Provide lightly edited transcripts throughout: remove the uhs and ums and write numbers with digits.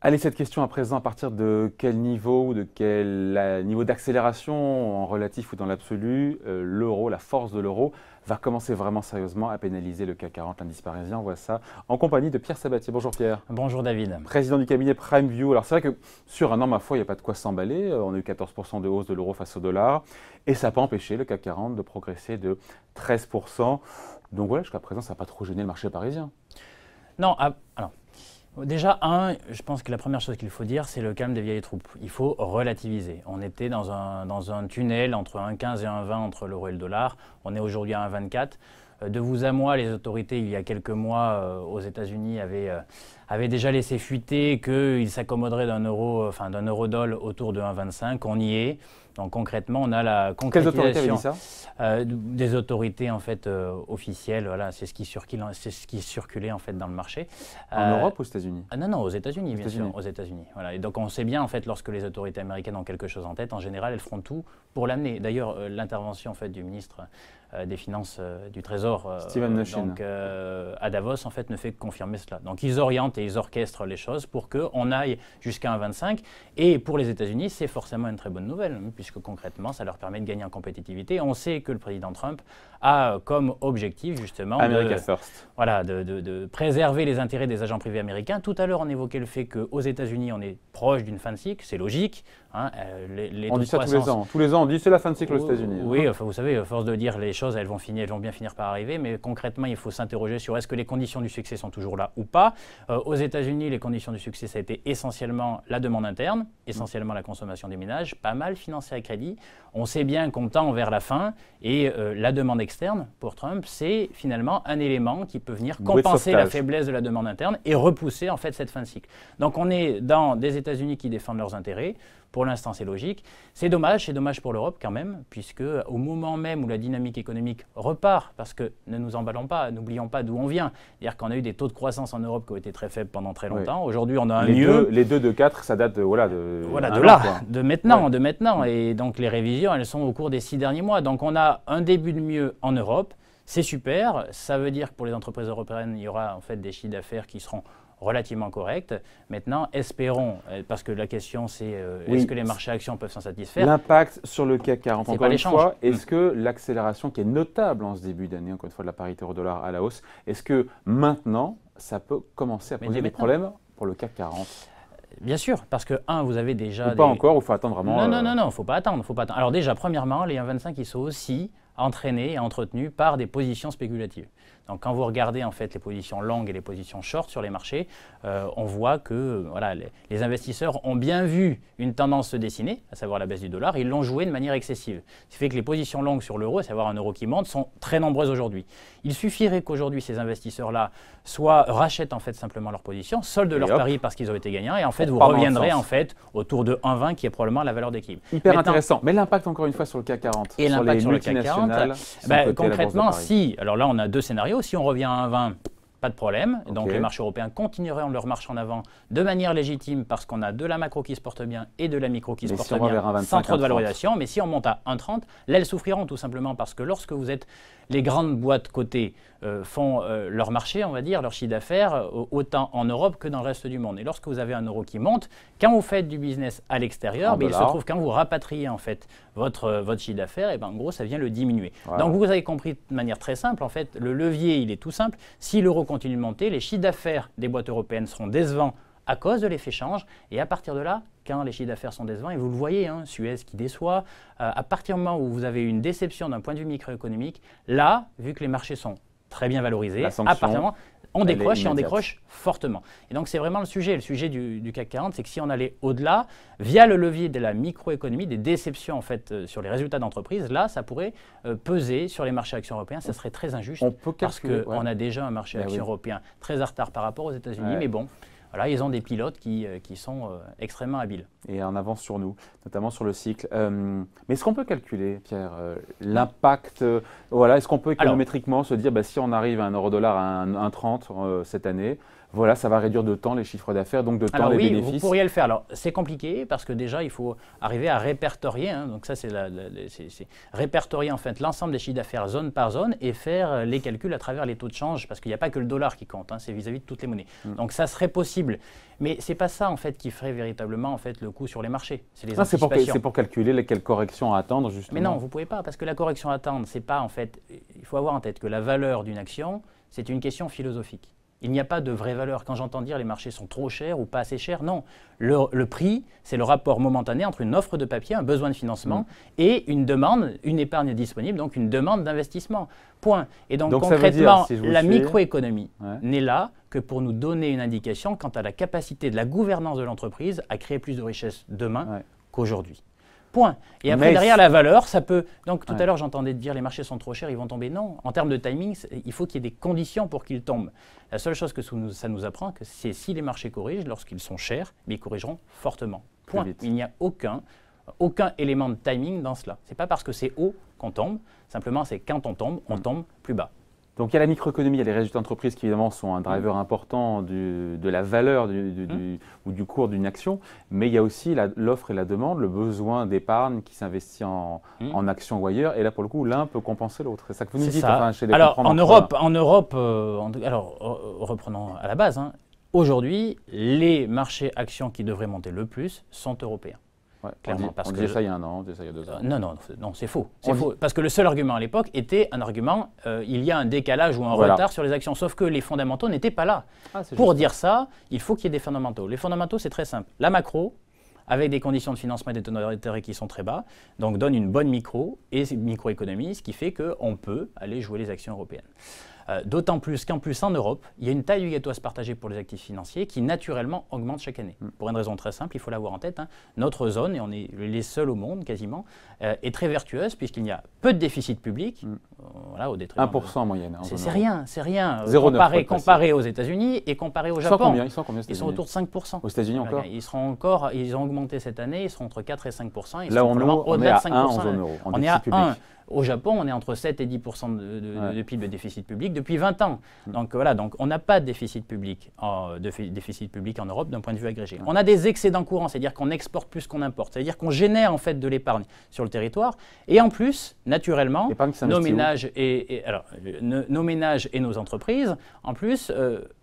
Allez, cette question à présent, à partir de quel niveau, de quel niveau d'accélération en relatif ou dans l'absolu, l'euro, la force de l'euro, va commencer vraiment sérieusement à pénaliser le CAC 40, l'indice parisien. On voit ça en compagnie de Pierre Sabatier. Bonjour Pierre. Bonjour David. Président du cabinet PrimeView. Alors c'est vrai que sur un an, ma foi, il n'y a pas de quoi s'emballer. On a eu 14% de hausse de l'euro face au dollar et ça n'a pas empêché le CAC 40 de progresser de 13%. Donc voilà, jusqu'à présent, ça n'a pas trop gêné le marché parisien. Non, alors... Déjà, je pense que la première chose qu'il faut dire, c'est le calme des vieilles troupes. Il faut relativiser. On était dans un tunnel entre 1,15 et 1,20 entre l'euro et le dollar. On est aujourd'hui à 1,24. De vous à moi, les autorités, il y a quelques mois, aux États-Unis, avaient déjà laissé fuiter qu'ils s'accommoderaient d'un euro-dollar autour de 1,25. On y est. Donc concrètement, on a la concrétisation. Quelles autorités avaient dit ça des autorités en fait officielles. Voilà, c'est ce qui circulait en fait dans le marché. En Europe ou aux États-Unis? Non, aux États-Unis, bien sûr, aux États-Unis. Voilà. Et donc on sait bien en fait lorsque les autorités américaines ont quelque chose en tête, en général, elles feront tout pour l'amener. D'ailleurs, l'intervention en fait du ministre des Finances du Trésor, Steven Mnuchin, à Davos, en fait, ne fait que confirmer cela. Donc ils orientent et ils orchestrent les choses pour qu'on aille jusqu'à 1,25. Et pour les États-Unis, c'est forcément une très bonne nouvelle, puisque concrètement, ça leur permet de gagner en compétitivité. On sait que le président Trump a comme objectif, justement, de préserver les intérêts des agents privés américains. Tout à l'heure, on évoquait le fait qu'aux États-Unis, on est proche d'une fin de cycle, c'est logique. Hein, on dit ça tous les ans. Tous les ans, on dit c'est la fin de cycle aux États-Unis. Oui, enfin, vous savez, à force de dire les choses, elles vont bien finir par arriver. Mais concrètement, il faut s'interroger sur est-ce que les conditions du succès sont toujours là ou pas. Aux États-Unis, les conditions du succès, ça a été essentiellement la demande interne, essentiellement la consommation des ménages, pas mal financé à crédit. On sait bien qu'on tend vers la fin et la demande externe, pour Trump, c'est finalement un élément qui peut venir compenser la faiblesse de la demande interne et repousser en fait cette fin de cycle. Donc on est dans des États-Unis qui défendent leurs intérêts. Pour l'instant, c'est logique. C'est dommage pour l'Europe quand même, puisque au moment même où la dynamique économique repart, parce que ne nous emballons pas, n'oublions pas d'où on vient. C'est-à-dire qu'on a eu des taux de croissance en Europe qui ont été très faibles pendant très longtemps. Oui. Aujourd'hui, on a un mieux. Les 2 de 4, ça date de maintenant. Et donc les révisions, elles sont au cours des 6 derniers mois. Donc on a un début de mieux en Europe. C'est super. Ça veut dire que pour les entreprises européennes, il y aura en fait des chiffres d'affaires qui seront relativement correcte. Maintenant, espérons, parce que la question c'est est-ce que les marchés actions peuvent s'en satisfaire? L'impact sur le CAC 40, encore une fois, est-ce que l'accélération qui est notable en ce début d'année, encore une fois de la parité euro-dollar à la hausse, est-ce que maintenant, ça peut commencer à poser des problèmes pour le CAC 40? Bien sûr, parce que, vous avez déjà... Pas encore, ou il faut attendre vraiment... Non, il ne faut pas attendre. Alors déjà, premièrement, les 1,25, ils sont aussi entraînés et entretenus par des positions spéculatives. Donc quand vous regardez en fait les positions longues et les positions short sur les marchés, on voit que les investisseurs ont bien vu une tendance se dessiner, à savoir la baisse du dollar, et ils l'ont joué de manière excessive. Ce qui fait que les positions longues sur l'euro, à savoir un euro qui monte, sont très nombreuses aujourd'hui. Il suffirait qu'aujourd'hui ces investisseurs-là rachètent en fait simplement leur position, soldent leur pari parce qu'ils ont été gagnants, et en fait vous reviendrez en fait autour de 1,20 qui est probablement la valeur d'équilibre. Hyper intéressant. Mais l'impact encore une fois sur le CAC 40, et l'impact sur le CAC 40, concrètement, alors là on a 2 scénarios. Si on revient à 1,20, pas de problème. Donc les marchés européens continueraient leur marche en avant de manière légitime parce qu'on a de la macro qui se porte bien et de la micro qui se porte bien sans trop de valorisation. Mais si on monte à 1,30, là elles souffriront tout simplement parce que lorsque vous êtes les grandes boîtes cotées font leur marché, on va dire, leur chiffre d'affaires, autant en Europe que dans le reste du monde. Et lorsque vous avez un euro qui monte, quand vous faites du business à l'extérieur, il se trouve quand vous rapatriez en fait votre chiffre d'affaires, et en gros, ça vient le diminuer. Voilà. Donc vous avez compris de manière très simple, en fait, le levier, il est tout simple. Si l'euro continue de monter, les chiffres d'affaires des boîtes européennes seront décevants à cause de l'effet change. Et à partir de là, quand les chiffres d'affaires sont décevants, et vous le voyez, Suez qui déçoit, à partir du moment où vous avez une déception d'un point de vue microéconomique, là, vu que les marchés sont très bien valorisés, à partir du moment, on décroche et on décroche fortement. Et donc c'est vraiment le sujet du CAC 40, c'est que si on allait au-delà, via le levier de la microéconomie, des déceptions en fait sur les résultats d'entreprise, là ça pourrait peser sur les marchés actions européens, ça serait très injuste parce qu'on a déjà un marché actions européen très en retard par rapport aux États-Unis, mais bon. Voilà, ils ont des pilotes qui sont extrêmement habiles. Et en avance sur nous, notamment sur le cycle. Mais est-ce qu'on peut calculer, Pierre, l'impact est-ce qu'on peut économétriquement se dire si on arrive à un euro-dollar à 1,30 cette année, voilà, ça va réduire de temps les chiffres d'affaires, donc de temps les bénéfices. Vous pourriez le faire. Alors, c'est compliqué parce que déjà, il faut arriver à répertorier. Donc ça, c'est répertorier en fait l'ensemble des chiffres d'affaires zone par zone et faire les calculs à travers les taux de change parce qu'il n'y a pas que le dollar qui compte, c'est vis-à-vis de toutes les monnaies. Donc ça serait possible. Mais ce n'est pas ça en fait qui ferait véritablement en fait, le coût sur les marchés. C'est les anticipations. C'est pour calculer quelles corrections à attendre justement. Mais non, vous ne pouvez pas parce que la correction à attendre, c'est pas en fait. Il faut avoir en tête que la valeur d'une action, c'est une question philosophique. Il n'y a pas de vraie valeur. Quand j'entends dire les marchés sont trop chers ou pas assez chers, non. Le prix, c'est le rapport momentané entre une offre de papier, un besoin de financement et une demande, une épargne disponible, donc une demande d'investissement. Point. Et donc concrètement, la microéconomie n'est là que pour nous donner une indication quant à la capacité de la gouvernance de l'entreprise à créer plus de richesse demain qu'aujourd'hui. Point. Et après, derrière la valeur, ça peut… Donc, tout à l'heure, j'entendais dire les marchés sont trop chers, ils vont tomber. Non. En termes de timing, il faut qu'il y ait des conditions pour qu'ils tombent. La seule chose que ça nous apprend, c'est si les marchés corrigent, lorsqu'ils sont chers, mais ils corrigeront fortement. Point. Il n'y a aucun élément de timing dans cela. Ce n'est pas parce que c'est haut qu'on tombe. Simplement, c'est quand on tombe plus bas. Donc il y a la microéconomie, il y a les résultats d'entreprise qui évidemment sont un driver important de la valeur ou du cours d'une action, mais il y a aussi l'offre et la demande, le besoin d'épargne qui s'investit en actions ou ailleurs, et là pour le coup l'un peut compenser l'autre. C'est ça que vous nous dites. Enfin, alors en Europe, reprenons à la base, aujourd'hui les marchés actions qui devraient monter le plus sont européens. Clairement, on disait ça il y a un an, on disait ça il y a 2 ans. Non, c'est faux. Parce que le seul argument à l'époque était un argument, il y a un décalage ou un retard sur les actions, sauf que les fondamentaux n'étaient pas là. Pour dire ça, il faut qu'il y ait des fondamentaux. Les fondamentaux, c'est très simple. La macro, avec des conditions de financement et des taux d'intérêt qui sont très bas, donc donne une bonne microéconomie, ce qui fait qu'on peut aller jouer les actions européennes. D'autant plus qu'en plus en Europe, il y a une taille du gâteau à se partager pour les actifs financiers qui naturellement augmente chaque année. Pour une raison très simple, il faut l'avoir en tête, notre zone, et on est les seuls au monde quasiment, est très vertueuse puisqu'il y a peu de déficit public, au détriment 1% en moyenne. C'est rien. Comparé aux États-Unis et comparé au Japon. Ils sont autour de 5%. Aux États-Unis encore ils ont augmenté cette année, ils seront entre 4 et 5%. Là, on est à 1 en zone euro, en déficit public. Au Japon, on est entre 7 et 10% de PIB de déficit public depuis 20 ans. Donc voilà, on n'a pas de déficit public en Europe d'un point de vue agrégé. On a des excédents courants, c'est-à-dire qu'on exporte plus qu'on importe, c'est-à-dire qu'on génère en fait de l'épargne sur le territoire. Et en plus, naturellement, nos ménages et nos entreprises, en plus,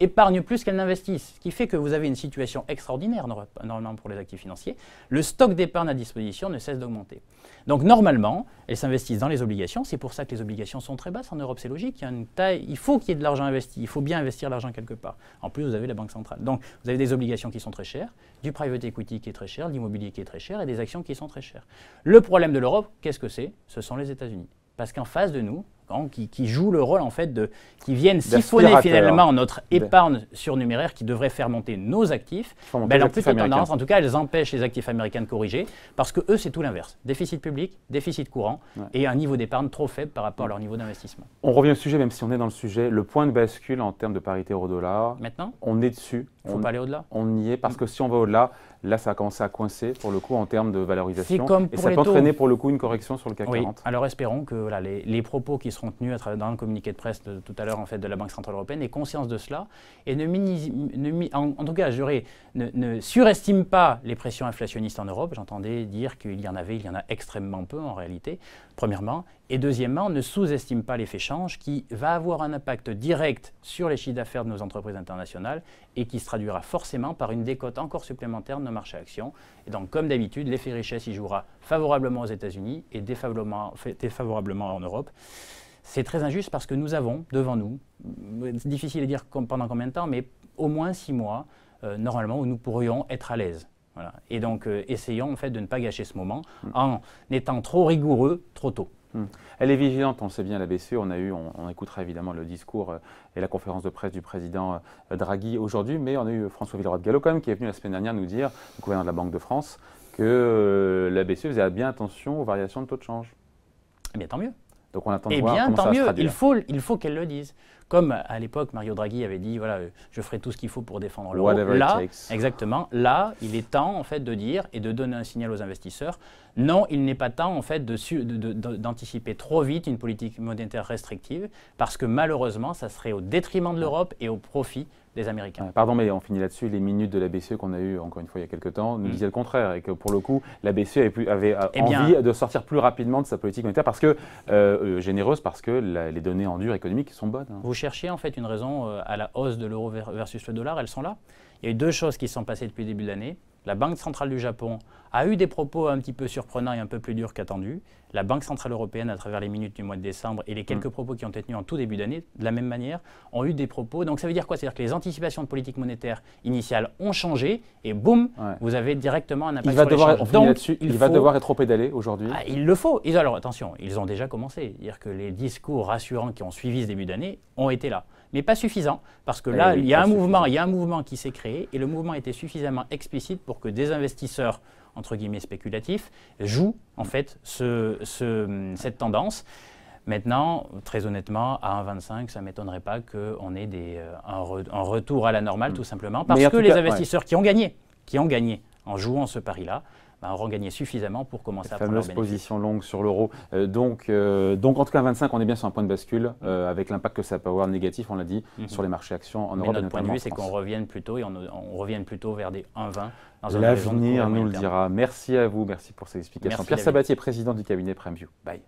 épargnent plus qu'elles n'investissent. Ce qui fait que vous avez une situation extraordinaire normalement pour les actifs financiers. Le stock d'épargne à disposition ne cesse d'augmenter. Donc normalement, elles s'investissent dans les obligations. C'est pour ça que les obligations sont très basses en Europe. C'est logique. Il faut qu'il y ait de l'argent investi. Il faut bien investir l'argent quelque part. En plus, vous avez la Banque centrale. Donc, vous avez des obligations qui sont très chères, du private equity qui est très cher, de l'immobilier qui est très cher et des actions qui sont très chères. Le problème de l'Europe, qu'est-ce que c'est? Ce sont les États-Unis. Parce qu'en face de nous, qui jouent le rôle en fait qui viennent siphonner finalement notre épargne surnuméraire qui devrait faire monter nos actifs, elles ont plutôt tendance, en tout cas elles empêchent les actifs américains de corriger parce que eux c'est tout l'inverse. Déficit public, déficit courant et un niveau d'épargne trop faible par rapport à leur niveau d'investissement. On revient au sujet, même si on est dans le sujet, le point de bascule en termes de parité euro-dollar. Maintenant, on est dessus. Il ne faut pas aller au-delà. On y est parce que si on va au-delà, là ça va commencer à coincer pour le coup en termes de valorisation. Et ça peut entraîner pour le coup une correction sur le CAC 40. Alors espérons que les propos qui seront tenus dans le communiqué de presse tout à l'heure en fait, de la Banque Centrale Européenne aient conscience de cela et en tout cas ne surestime pas les pressions inflationnistes en Europe. J'entendais dire qu'il y en a extrêmement peu en réalité, premièrement. Et deuxièmement, ne sous-estime pas l'effet change qui va avoir un impact direct sur les chiffres d'affaires de nos entreprises internationales et qui se traduira forcément par une décote encore supplémentaire de nos marchés actions. Et donc, comme d'habitude, l'effet richesse y jouera favorablement aux États-Unis et défavorablement en Europe. C'est très injuste parce que nous avons devant nous, c'est difficile à dire pendant combien de temps, mais au moins 6 mois, normalement, où nous pourrions être à l'aise. Voilà. Et donc, essayons en fait de ne pas gâcher ce moment en étant trop rigoureux trop tôt. Elle est vigilante, on le sait bien, la BCE. On écoutera évidemment le discours et la conférence de presse du président Draghi aujourd'hui, mais on a eu François Villeroy de Galhau quand même, qui est venu la semaine dernière nous dire, le gouverneur de la Banque de France, que la BCE faisait bien attention aux variations de taux de change. Eh bien, tant mieux. Donc on attend de voir comment ça va se traduire. Il faut qu'elle le dise. Comme à l'époque, Mario Draghi avait dit, voilà, je ferai tout ce qu'il faut pour défendre l'euro. Là, exactement, là, il est temps en fait de dire et de donner un signal aux investisseurs, Non, il n'est pas temps en fait d'anticiper trop vite une politique monétaire restrictive, parce que malheureusement, ça serait au détriment de l'Europe et au profit des Américains. Pardon, mais on finit là-dessus. Les minutes de la BCE qu'on a eues, encore une fois, il y a quelques temps, nous disaient le contraire, et que pour le coup, la BCE avait envie de sortir plus rapidement de sa politique monétaire, parce que, généreuse, parce que les données en dur économiques sont bonnes. Vous cherchiez en fait une raison à la hausse de l'euro versus le dollar, elles sont là. Il y a eu deux choses qui se sont passées depuis le début de l'année. La Banque centrale du Japon a eu des propos un petit peu surprenants et un peu plus durs qu'attendus. La Banque centrale européenne, à travers les minutes du mois de décembre et les quelques propos qui ont été tenus en tout début d'année, de la même manière, ont eu des propos. Donc ça veut dire quoi? C'est-à-dire que les anticipations de politique monétaire initiale ont changé et boum, vous avez directement un impact sur l'échange. Il va devoir rétro-pédaler aujourd'hui. Il le faut. Alors attention, ils ont déjà commencé. C'est-à-dire que les discours rassurants qui ont suivi ce début d'année ont été là. Mais pas suffisant, parce que là, il y a un mouvement qui s'est créé, et le mouvement était suffisamment explicite pour que des investisseurs, entre guillemets spéculatifs, jouent en fait cette tendance. Maintenant, très honnêtement, à 1,25, ça ne m'étonnerait pas qu'on ait un retour à la normale, tout simplement, parce que les investisseurs qui ont gagné en jouant ce pari-là, auront gagné suffisamment pour commencer à prendre leur bénéfice. Fameuse position longue sur l'euro. Donc, en tout cas, à 25, on est bien sur un point de bascule, avec l'impact que ça peut avoir négatif, on l'a dit, sur les marchés actions en Europe. Notre point de vue, c'est qu'on revienne plutôt, vers des 1,20. L'avenir nous le dira. Merci à vous, merci pour ces explications. Pierre Sabatier, président du cabinet PrimeView. Bye.